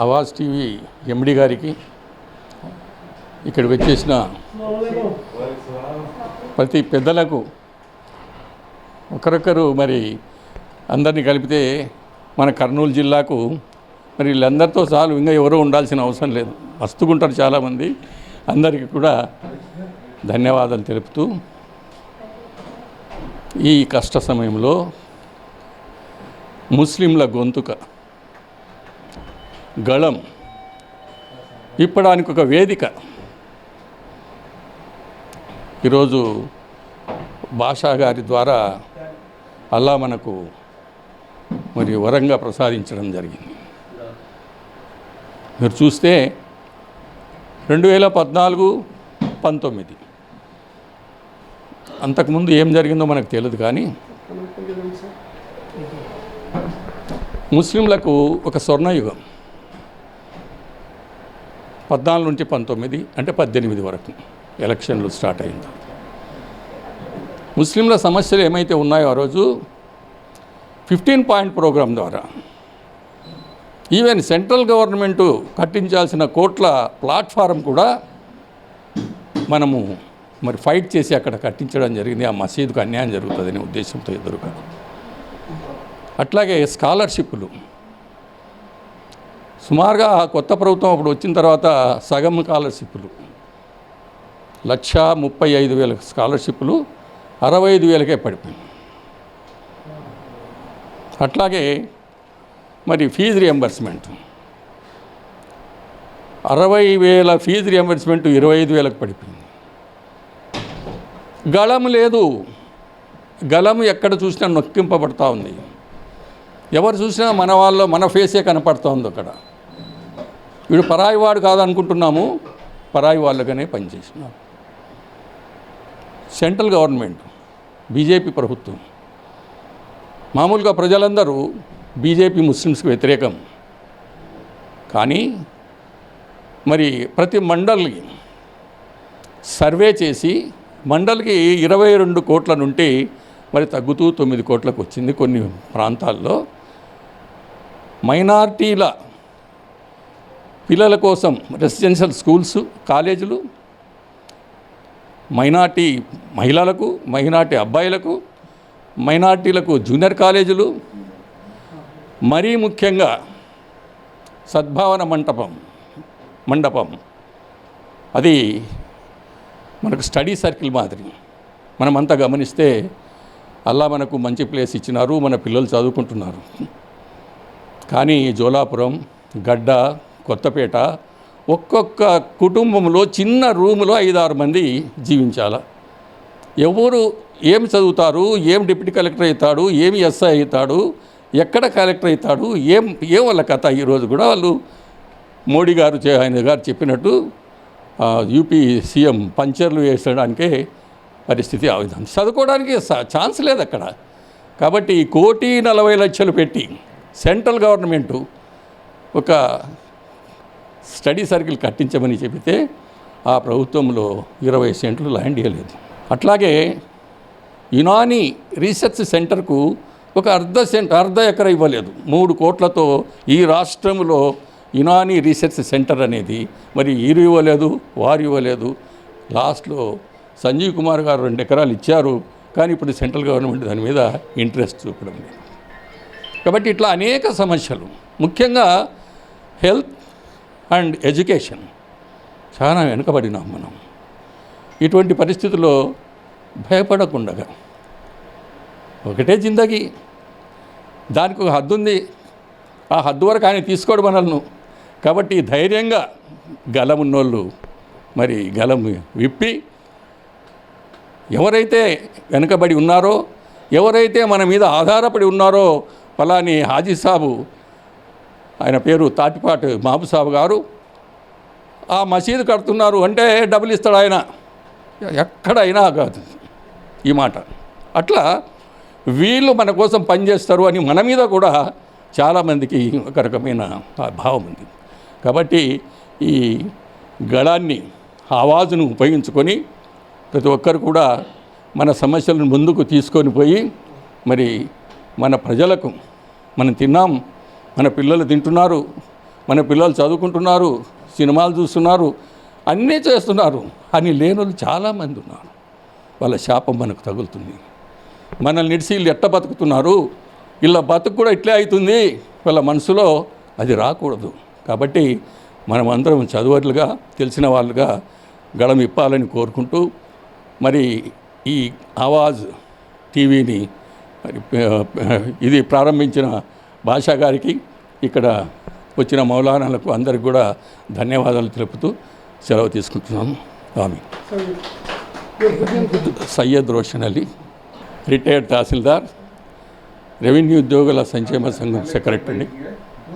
Awaaz TV ఎండి గారికి, ఇక్కడికి వచ్చేసిన ప్రతి పెద్దలకు ఒకరొకరు మరి అందరినీ కలిపితే మన కర్నూలు జిల్లాకు మరి వీళ్ళందరితో చాలు, ఇంకా ఎవరూ ఉండాల్సిన అవసరం లేదు. మస్తుగుంటారు చాలామంది. అందరికీ కూడా ధన్యవాదాలు తెలుపుతూ, ఈ కష్ట సమయంలో ముస్లింల గొంతుక గళం విప్పడానికి ఒక వేదిక ఈరోజు బాషా గారి ద్వారా అల్లా మనకు మరి వరంగా ప్రసాదించడం జరిగింది. మీరు చూస్తే 2014-19 అంతకుముందు ఏం జరిగిందో మనకు తెలియదు, కానీ ముస్లింలకు ఒక స్వర్ణయుగం 14 నుంచి 19 అంటే 18 వరకు ఎలక్షన్లు స్టార్ట్ అయింది. ముస్లింల సమస్యలు ఏమైతే ఉన్నాయో ఆ రోజు 15 పాయింట్ ప్రోగ్రాం ద్వారా ఈవెన్ సెంట్రల్ గవర్నమెంటు కట్టించాల్సిన కోట్ల ప్లాట్ఫారం కూడా మనము మరి ఫైట్ చేసి అక్కడ కట్టించడం జరిగింది. ఆ మసీదుకు అన్యాయం జరుగుతుందనే ఉద్దేశంతో ఎదురుగా. అట్లాగే స్కాలర్షిప్లు సుమారుగా కొత్త ప్రభుత్వం అప్పుడు వచ్చిన తర్వాత సగం స్కాలర్షిప్లు 1,35,000 స్కాలర్షిప్లు 65,000కే పడిపోయింది. అట్లాగే మరి ఫీజు రియంబర్స్మెంట్ 60,000 ఫీజు రియంబర్స్మెంట్ 25,000కు పడిపోయింది. గళం లేదు. గళం ఎక్కడ చూసినా నొక్కింపబడతా ఉంది. ఎవరు చూసినా మన వాళ్ళు మన ఫేసే కనపడుతూ ఉంది. అక్కడ వీడు పరాయి వాడు కాదనుకుంటున్నాము, పరాయి వాళ్ళగానే పనిచేసినాం. సెంట్రల్ గవర్నమెంట్ బీజేపీ ప్రభుత్వం, మామూలుగా ప్రజలందరూ బీజేపీ ముస్లిమ్స్కి వ్యతిరేకం, కానీ మరి ప్రతి మండల్కి సర్వే చేసి మండల్కి 22 కోట్ల నుండి మరి తగ్గుతూ 9 కోట్లకు వచ్చింది. కొన్ని ప్రాంతాల్లో మైనార్టీల పిల్లల కోసం రెసిడెన్షియల్ స్కూల్స్, కాలేజీలు, మైనార్టీ మహిళలకు, మైనార్టీ అబ్బాయిలకు, మైనార్టీలకు జూనియర్ కాలేజీలు, మరీ ముఖ్యంగా సద్భావన మండపం అది మనకు స్టడీ సర్కిల్ మాదిరి. మనమంతా గమనిస్తే అల్లా మనకు మంచి ప్లేస్ ఇచ్చినారు, మన పిల్లలు చదువుకుంటున్నారు. కానీ జోలాపురం, గడ్డ, కొత్తపేట ఒక్కొక్క కుటుంబంలో చిన్న రూములో 5-6 మంది జీవించాల. ఎవరు ఏం చదువుతారు, ఏం డిప్యూటీ కలెక్టర్ అవుతాడు, ఏమి ఎస్ఐ అవుతాడు, ఎక్కడ కలెక్టర్ అవుతాడు, ఏం వాళ్ళ కథ. ఈరోజు కూడా వాళ్ళు మోడీ గారు ఆయన గారు చెప్పినట్టు యూపీ సీఎం పంచర్లు వేసడానికే పరిస్థితి ఆ విధంగా. చదువుకోవడానికి ఛాన్స్ లేదు అక్కడ. కాబట్టి 1,40,00,000 పెట్టి సెంట్రల్ గవర్నమెంటు ఒక స్టడీ సర్కిల్ కట్టించమని చెబితే ఆ ప్రభుత్వంలో 20 సెంట్లు ల్యాండ్ ఇవ్వలేదు. అట్లాగే యునానీ రీసెర్చ్ సెంటర్కు ఒక అర్ధ ఎకరా ఇవ్వలేదు. 3 కోట్లతో ఈ రాష్ట్రంలో యునానీ రీసెర్చ్ సెంటర్ అనేది మరి వీరు ఇవ్వలేదు, వారు ఇవ్వలేదు. లాస్ట్లో సంజీవ్ కుమార్ గారు 2 ఎకరాలు ఇచ్చారు, కానీ ఇప్పుడు సెంట్రల్ గవర్నమెంట్ దాని మీద ఇంట్రెస్ట్ చూపడం లేదు. కాబట్టి ఇట్లా అనేక సమస్యలు, ముఖ్యంగా హెల్త్ అండ్ ఎడ్యుకేషన్ చాలా వెనుకబడినాం మనం. ఇటువంటి పరిస్థితుల్లో భయపడకుండా ఒకటే జిందగీ, దానికి ఒక హద్దు ఉంది. ఆ హద్దు వరకు ఆయన తీసుకోవడం మనల్ని. కాబట్టి ధైర్యంగా గలం ఉన్నోళ్ళు మరి గలం విప్పి, ఎవరైతే వెనుకబడి ఉన్నారో, ఎవరైతే మన మీద ఆధారపడి ఉన్నారో, ఫలాని హాజీ సాబు, ఆయన పేరు తాటిపాటి మహబూబ్ సాబు గారు, ఆ మసీదు కడుతున్నారు అంటే డబ్బులు ఇస్తాడు ఆయన, ఎక్కడైనా కాదు ఈ మాట. అట్లా వీళ్ళు మన కోసం పనిచేస్తారు అని మన మీద కూడా చాలామందికి ఒక రకమైన భావం ఉంది. కాబట్టి ఈ గళాన్ని, ఆవాజును ఉపయోగించుకొని ప్రతి ఒక్కరు కూడా మన సమస్యలను ముందుకు తీసుకొని పోయి మరి మన ప్రజలకు మనం తిన్నాం, మన పిల్లలు తింటున్నారు, మన పిల్లలు చదువుకుంటున్నారు, సినిమాలు చూస్తున్నారు, అన్నీ చేస్తున్నారు అని లేనోళ్ళు చాలామంది ఉన్నారు. వాళ్ళ శాపం మనకు తగులుతుంది. మనల్ని నిడిసి వీళ్ళు ఎట్ట బతుకుతున్నారు, వీళ్ళ బతుకు కూడా ఇట్లే అవుతుంది, వాళ్ళ మనసులో అది రాకూడదు. కాబట్టి మనం అందరం చదువర్లుగా, తెలిసిన వాళ్ళుగా గళం ఇప్పాలని కోరుకుంటూ, మరి ఈ ఆవాజ్ టీవీని మరి ఇది ప్రారంభించిన భాషా గారికి, ఇక్కడ వచ్చిన మౌలానాలకు అందరికి కూడా ధన్యవాదాలు తెలుపుతూ సెలవు తీసుకుంటున్నాను. ఆమీన్. సయ్యద్ రోషన్ అలీ, రిటైర్డ్ తహసీల్దార్, రెవెన్యూ ఉద్యోగుల సంక్షేమ సంఘం సెక్రటరీ.